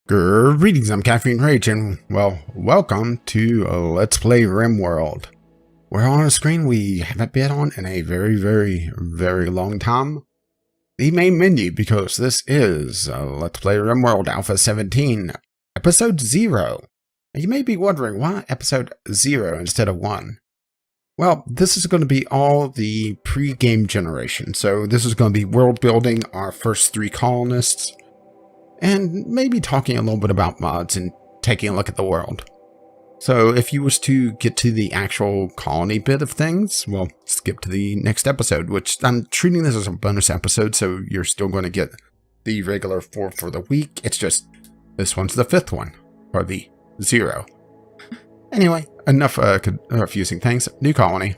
Greetings, I'm Caffeine Rage, and well, welcome to Let's Play Rimworld. We're on a screen we haven't been on in a very long time. The main menu, because this is Let's Play Rimworld Alpha 17, Episode 0. And you may be wondering, why Episode 0 instead of 1? Well, this is going to be all the pre-game generation, so this is going to be world building our first 3 colonists, and maybe talking a little bit about mods and taking a look at the world. So if you was to get to the actual colony bit of things, well, skip to the next episode, which I'm treating this as a bonus episode, so you're still going to get the regular 4 for the week. It's just, this one's the 5th one, or the 0. Anyway, enough confusing things. New colony.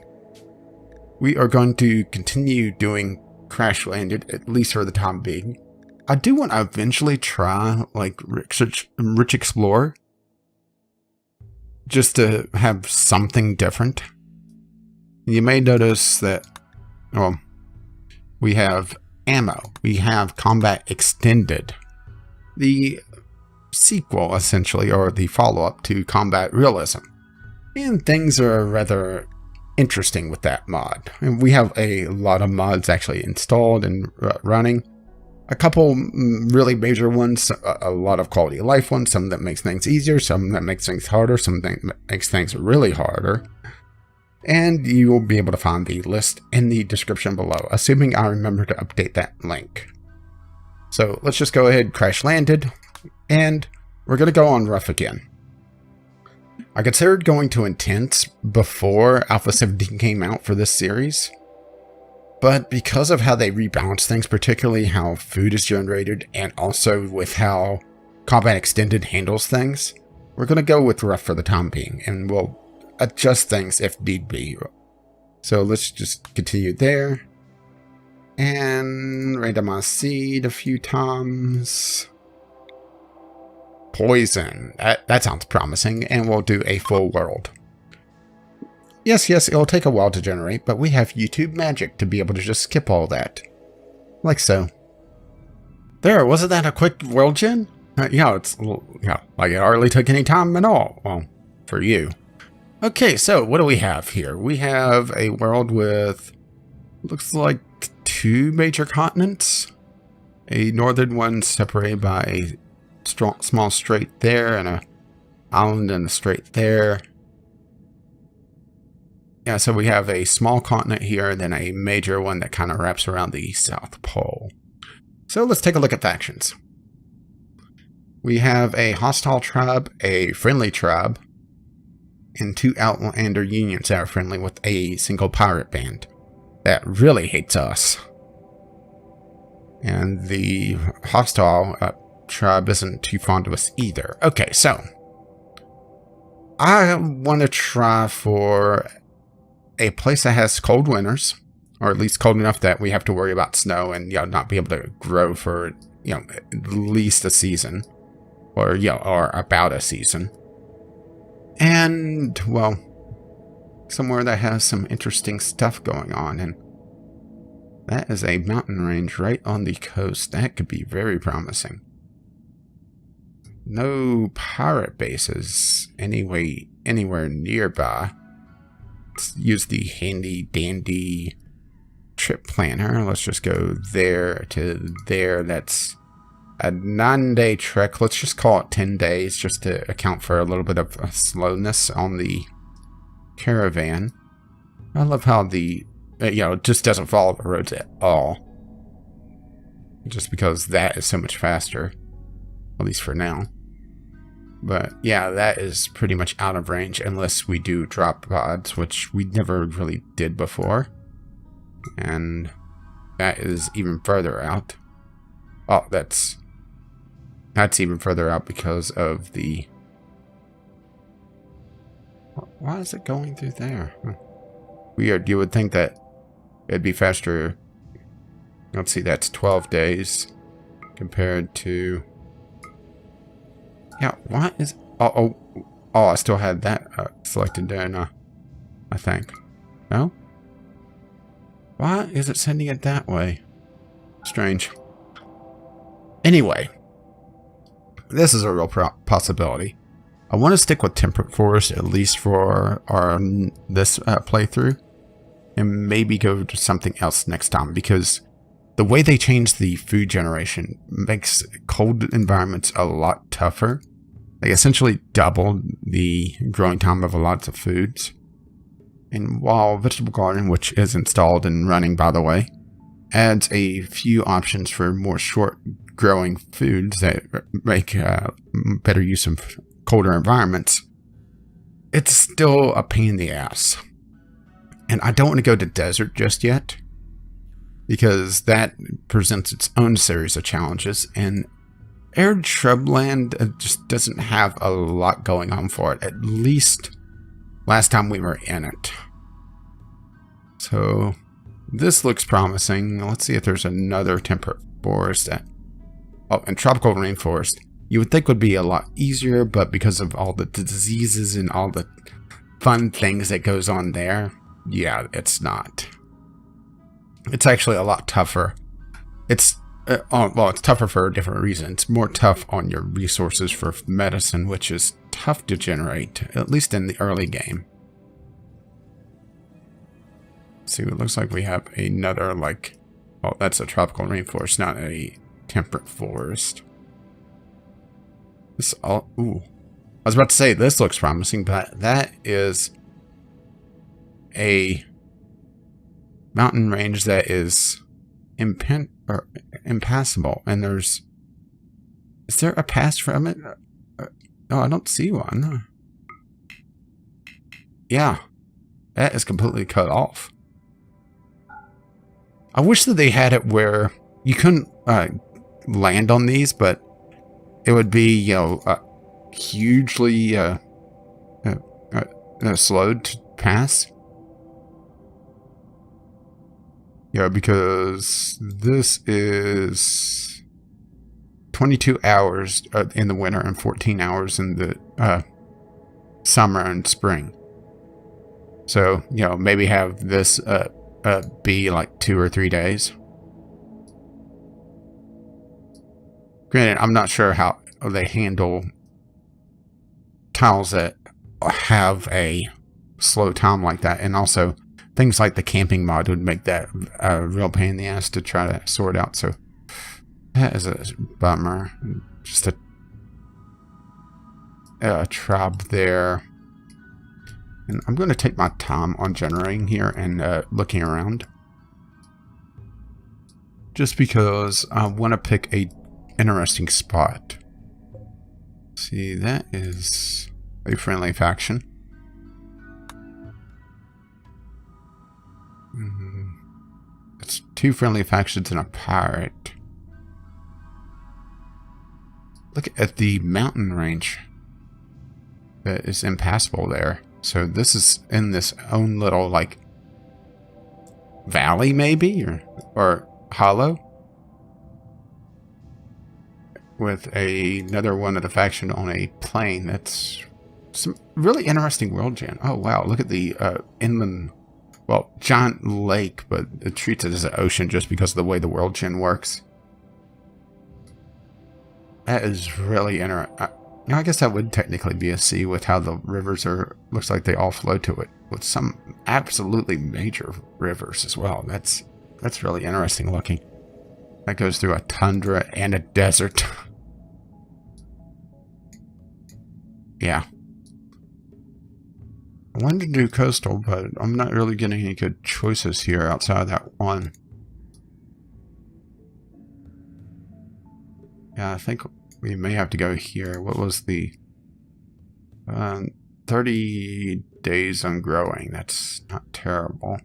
We are going to continue doing Crash Landed, at least for the time being. I do want to eventually try, like, Rich Explorer. Just to have something different. You may notice that, well, we have ammo. We have Combat Extended. The sequel, essentially, or the follow-up to Combat Realism. And things are rather interesting with that mod. And we have a lot of mods actually installed and running. A couple really major ones, a lot of quality of life ones, some that makes things easier, some that makes things harder, some that makes things really harder. And you will be able to find the list in the description below, assuming I remember to update that link. So let's just go ahead, Crash Landed, and we're going to go on rough again. I considered going to intense before Alpha 17 came out for this series. But because of how they rebalance things, particularly how food is generated, and also with how Combat Extended handles things, we're going to go with rough for the time being, and we'll adjust things if need be. So let's just continue there. And randomize seed a few times. Poison. That sounds promising, and we'll do a full world. Yes, it'll take a while to generate, but we have YouTube magic to be able to just skip all that. Like so. There, wasn't that a quick world gen? Yeah, it's a little, like it hardly took any time at all. Well, for you. Okay, so what do we have here? We have a world with, looks like 2 major continents. A northern one separated by a small strait there, and an island and a strait there. Yeah, so we have a small continent here, and then a major one that kind of wraps around the South Pole. So let's take a look at factions. We have a hostile tribe, a friendly tribe, and 2 Outlander unions that are friendly with a single pirate band that really hates us. And the hostile tribe isn't too fond of us either. Okay, so I want to try for a place that has cold winters, or at least cold enough that we have to worry about snow and not be able to grow for at least a season, or or about a season. And well, somewhere that has some interesting stuff going on, and that is a mountain range right on the coast. That could be very promising. No pirate bases anywhere nearby. Let's use the handy dandy trip planner. Let's just go there to there. That's a 9-day trek. Let's just call it 10 days just to account for a little bit of slowness on the caravan. I love how the, it just doesn't follow the roads at all. Just because that is so much faster. At least for now. But yeah, that is pretty much out of range unless we do drop pods, which we never really did before. And that is even further out. Oh, that's even further out because of the... Why is it going through there? Weird. You would think that it'd be faster. Let's see, that's 12 days compared to... Yeah, what is... Oh, I still had that selected there, no, I think. No? Why is it sending it that way? Strange. Anyway, this is a real possibility. I want to stick with temperate forest at least for this playthrough, and maybe go to something else next time, because the way they change the food generation makes cold environments a lot tougher. They essentially double the growing time of lots of foods. And while Vegetable Garden, which is installed and running by the way, adds a few options for more short growing foods that make better use of colder environments, it's still a pain in the ass. And I don't want to go to desert just yet, because that presents its own series of challenges, and arid shrubland just doesn't have a lot going on for it, at least last time we were in it. So this looks promising. Let's see if there's another temperate forest and tropical rainforest. You would think would be a lot easier, but because of all the diseases and all the fun things that goes on there, yeah, it's not. It's actually a lot tougher. It's it's tougher for a different reason. It's more tough on your resources for medicine, which is tough to generate, at least in the early game. See, it looks like we have another, like, oh, that's a tropical rainforest, not a temperate forest. This all, ooh. I was about to say this looks promising, but that is a mountain range that is impassable, and is there a pass from it? No, I don't see one. Yeah, that is completely cut off. I wish that they had it where you couldn't land on these, but it would be, you know, hugely slowed to pass. Yeah, because this is 22 hours in the winter and 14 hours in the summer and spring. So, you know, maybe have this be like 2 or 3 days. Granted, I'm not sure how they handle tiles that have a slow time like that, and also things like the camping mod would make that a real pain in the ass to try to sort out. So that is a bummer. Just a tribe there. And I'm going to take my time on generating here and looking around, just because I want to pick a interesting spot. See, that is a friendly faction. It's 2 friendly factions and a pirate. Look at the mountain range that is impassable there. So this is in this own little, like, valley maybe, or hollow, with another one of the faction on a plain. That's some really interesting world gen. Oh wow, look at the inland, well, giant lake, but it treats it as an ocean just because of the way the world gen works. That is really interesting. I guess that would technically be a sea with how the rivers are. Looks like they all flow to it, with some absolutely major rivers as well. That's really interesting looking. That goes through a tundra and a desert. Yeah. I wanted to do coastal, but I'm not really getting any good choices here outside of that one. Yeah, I think we may have to go here. What was the 30 days on growing? That's not terrible.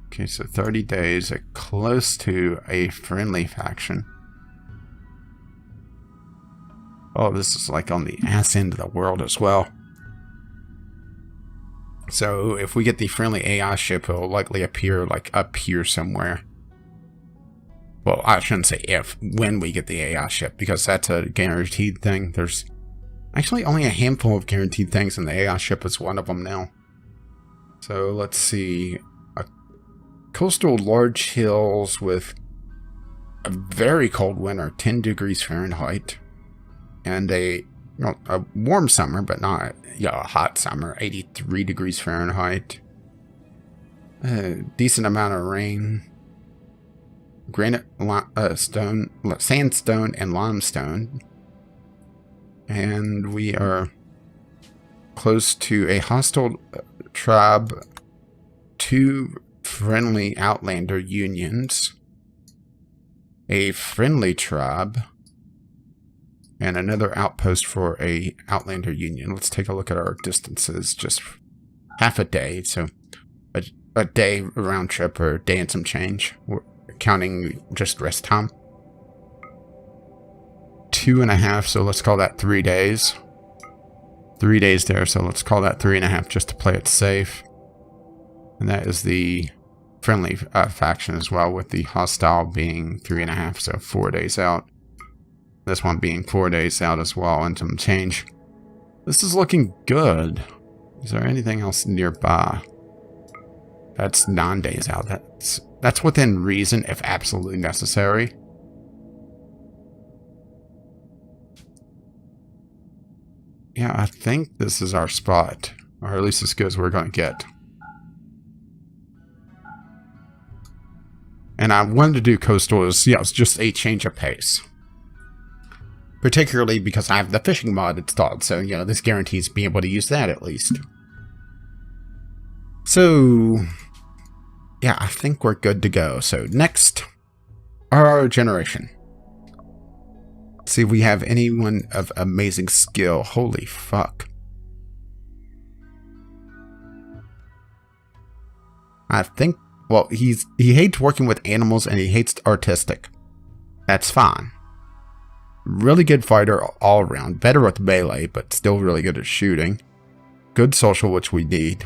Okay, so 30 days, close to a friendly faction. Oh, this is like on the ass end of the world as well. So if we get the friendly AI ship, it'll likely appear like up here somewhere. Well, I shouldn't say if, when we get the AI ship, because that's a guaranteed thing. There's actually only a handful of guaranteed things, and the AI ship is one of them now. So let's see. Coastal large hills with a very cold winter, 10 degrees Fahrenheit, and a warm summer, but not a hot summer, 83 degrees Fahrenheit. A decent amount of rain. Granite, sandstone, and limestone. And we are close to a hostile tribe, 2 friendly outlander unions, a friendly tribe, and another outpost for a outlander union. Let's take a look at our distances. Just half a day, so a day round trip, or a day and some change. We're counting just rest time. 2.5, so let's call that 3 days. 3 days there, so let's call that 3.5 just to play it safe. And that is the friendly faction as well, with the hostile being 3.5, so 4 days out. This one being 4 days out as well, and some change. This is looking good. Is there anything else nearby? That's 9 days out. That's within reason if absolutely necessary. Yeah, I think this is our spot, or at least as good as we're going to get. And I wanted to do coastal as, it's just a change of pace. Particularly because I have the fishing mod installed, so, this guarantees being able to use that at least. So, yeah, I think we're good to go. So, next, our generation. Let's see if we have anyone of amazing skill. Holy fuck. I think, well, he hates working with animals and he hates artistic. That's fine. Really good fighter all around. Better with melee, but still really good at shooting. Good social, which we need.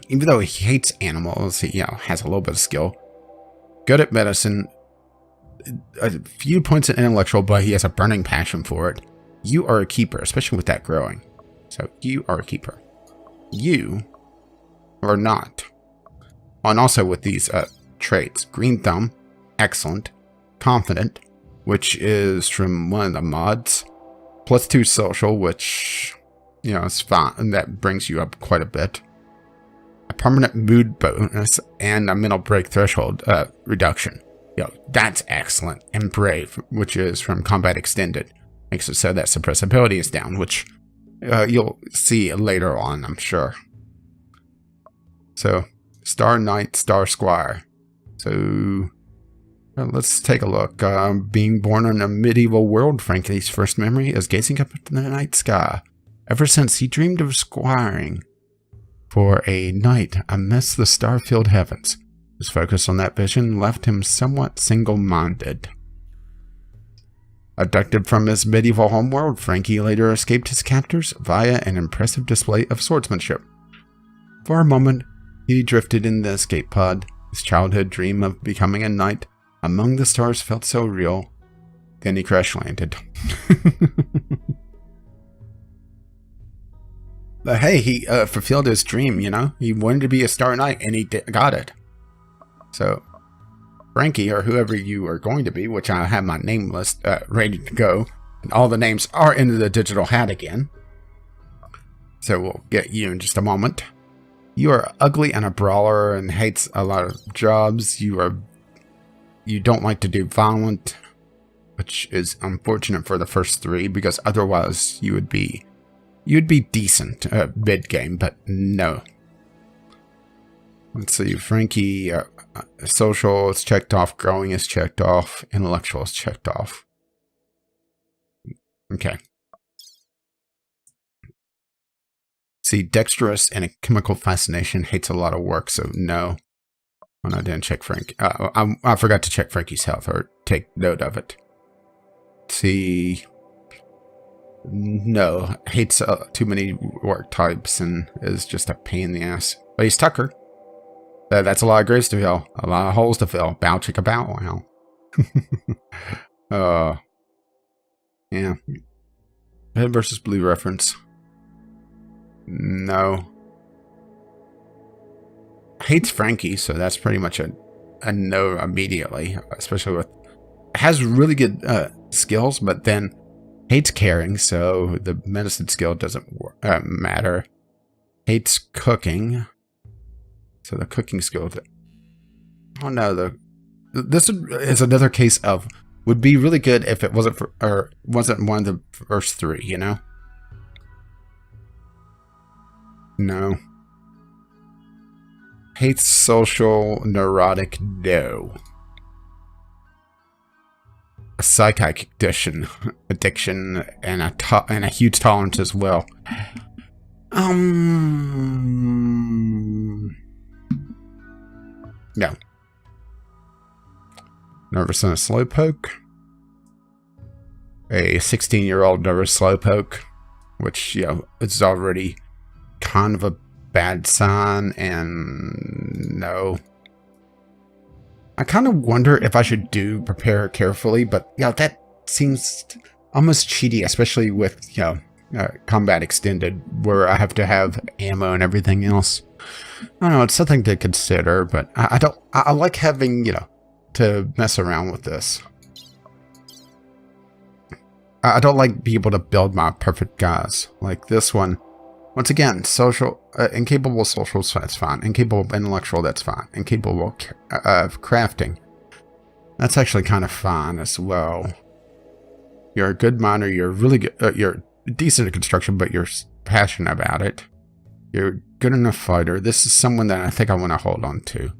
Even though he hates animals, he, has a little bit of skill. Good at medicine. A few points in intellectual, but he has a burning passion for it. You are a keeper, especially with that growing. So, you are a keeper. You are not. And also with these traits. Green thumb, excellent. Confident, which is from one of the mods. +2 social, which, is fine. And that brings you up quite a bit. A permanent mood bonus and a mental break threshold reduction. That's excellent. And brave, which is from combat extended. Makes it so that suppressibility is down, which you'll see later on, I'm sure. So, Star Knight, Star Squire. So, let's take a look. Being born in a medieval world, Frankie's first memory is gazing up at the night sky. Ever since he dreamed of squiring for a night amidst the star-filled heavens. His focus on that vision left him somewhat single-minded. Abducted from his medieval homeworld, Frankie later escaped his captors via an impressive display of swordsmanship. For a moment, he drifted in the escape pod. His childhood dream of becoming a knight among the stars felt so real. Then he crash-landed. But hey, he fulfilled his dream, He wanted to be a Star Knight, and he got it. So, Frankie, or whoever you are going to be, which I have my name list ready to go, and all the names are in the digital hat again. So we'll get you in just a moment. You are ugly and a brawler and hates a lot of jobs. You don't like to do violent, which is unfortunate for the first 3, because otherwise you'd be decent mid-game, but no. Let's see, Frankie, social is checked off, growing is checked off, intellectual is checked off. Okay. See, dexterous and a chemical fascination, hates a lot of work, so no. Oh, no, I didn't check Frank. I forgot to check Frankie's health, or take note of it. Let's see. No, hates too many work types and is just a pain in the ass. But he's Tucker. That's a lot of graves to fill. A lot of holes to fill. Bow chicka bow wow. Yeah. Red versus blue reference. No. Hates Frankie, so that's pretty much a no immediately. Especially with has really good skills, but then hates caring, so the medicine skill doesn't matter. Hates cooking, so the cooking skill. Oh no, this is another case of would be really good if it wasn't wasn't one of the first three, you know? No. Hates social, neurotic, no. A psychic addiction, and a huge tolerance as well. No. Nervous and a slowpoke. A 16-year-old nervous slowpoke, which, you know, is already kind of a bad sign, and no. I kind of wonder if I should prepare carefully, but, you know, that seems almost cheaty, especially with, you know, combat extended, where I have to have ammo and everything else. I don't know, it's something to consider, but I like having, you know, to mess around with this. I don't like being able to build my perfect guys. Like this one, once again, social, incapable social, so that's fine. Incapable of intellectual, that's fine. Incapable of crafting, that's actually kind of fine as well. You're a good miner, you're really good, you're decent at construction, but you're passionate about it. You're good enough fighter. This is someone that I think I want to hold on to.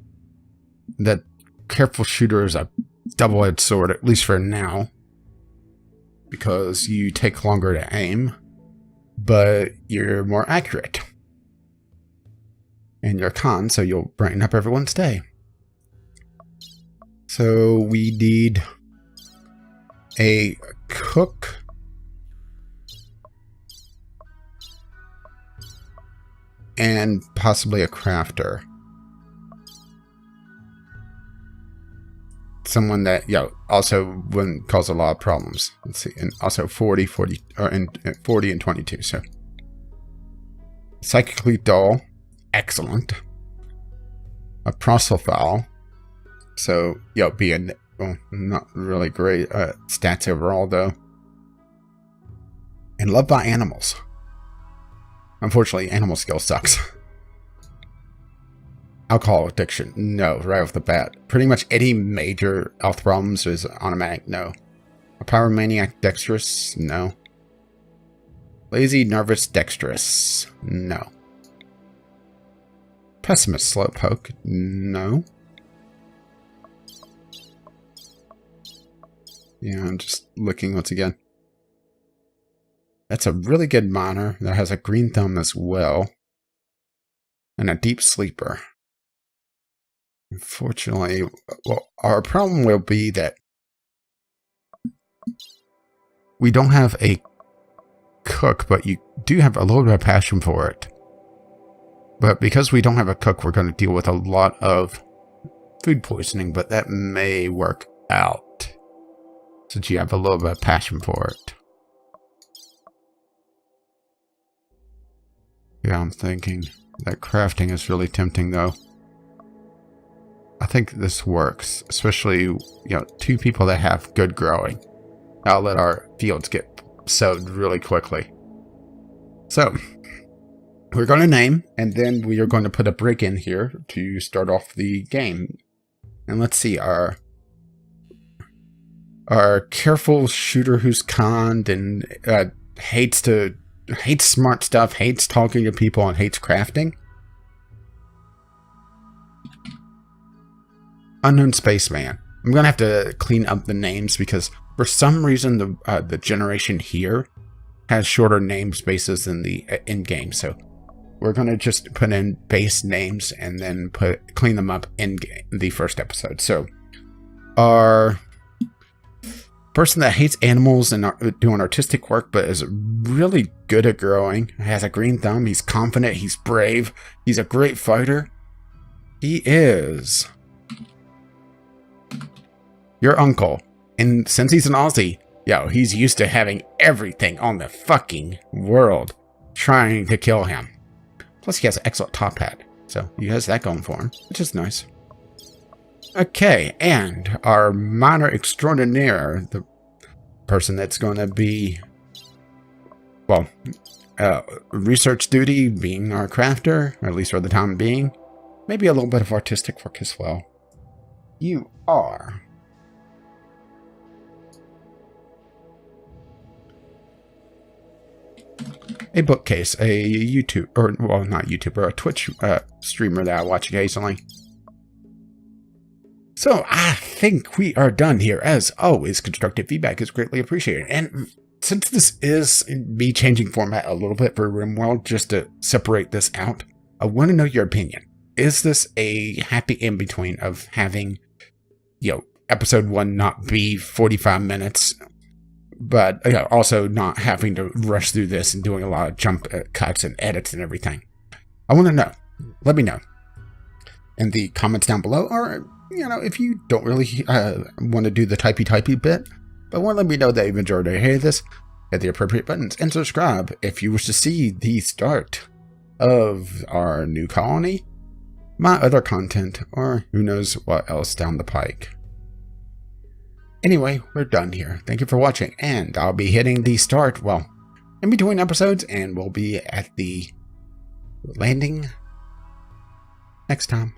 That careful shooter is a double-edged sword, at least for now, because you take longer to aim, but you're more accurate. And you're con, so you'll brighten up everyone's day. So we need a cook, and possibly a crafter. Someone that, you know, also wouldn't cause a lot of problems. Let's see, and also 40 and 22. So psychically dull, excellent. A prosophiles, so, you know, being, well, not really great stats overall though. And loved by animals. Unfortunately, animal skill sucks. Alcohol addiction, no, right off the bat. Pretty much any major health problems is automatic, no. A pyromaniac dexterous, no. Lazy, nervous, dexterous, no. Pessimist slowpoke, no. Yeah, I'm just looking once again. That's a really good miner that has a green thumb as well. And a deep sleeper. Unfortunately, well, our problem will be that we don't have a cook, but you do have a little bit of passion for it. But because we don't have a cook, we're going to deal with a lot of food poisoning, but that may work out since you have a little bit of passion for it. Yeah, I'm thinking that crafting is really tempting though. I think this works, especially, you know, two people that have good growing. I'll let our fields get sowed really quickly. So, we're going to name, and then we are going to put a break in here to start off the game. And let's see, our careful shooter who's kind and hates smart stuff, hates talking to people, and hates crafting. Unknown Spaceman. I'm gonna have to clean up the names because for some reason the generation here has shorter name spaces than the in-game. So we're gonna just put in base names and then clean them up in the first episode. So our person that hates animals and doing artistic work, but is really good at growing, has a green thumb. He's confident. He's brave. He's a great fighter. He is your uncle, and since he's an Aussie, yo, he's used to having everything on the fucking world trying to kill him. Plus, he has an excellent top hat, so he has that going for him, which is nice. Okay, and our miner extraordinaire, the person that's going to be, well, research duty, being our crafter, at least for the time being. Maybe a little bit of artistic work as well. You are a bookcase, a YouTube, or well, not YouTuber, a Twitch streamer that I watch occasionally. So I think we are done here. As always, constructive feedback is greatly appreciated. And since this is me changing format a little bit for Rimworld, just to separate this out, I want to know your opinion. Is this a happy in-between of having, episode 1 not be 45 minutes, but also not having to rush through this and doing a lot of jump cuts and edits and everything? I want to know. Let me know in the comments down below, or if you don't really want to do the typey bit, but want to let me know that you've enjoyed this, hit the appropriate buttons and subscribe if you wish to see the start of our new colony, my other content, or who knows what else down the pike. Anyway, we're done here. Thank you for watching, and I'll be hitting the start, in between episodes, and we'll be at the landing next time.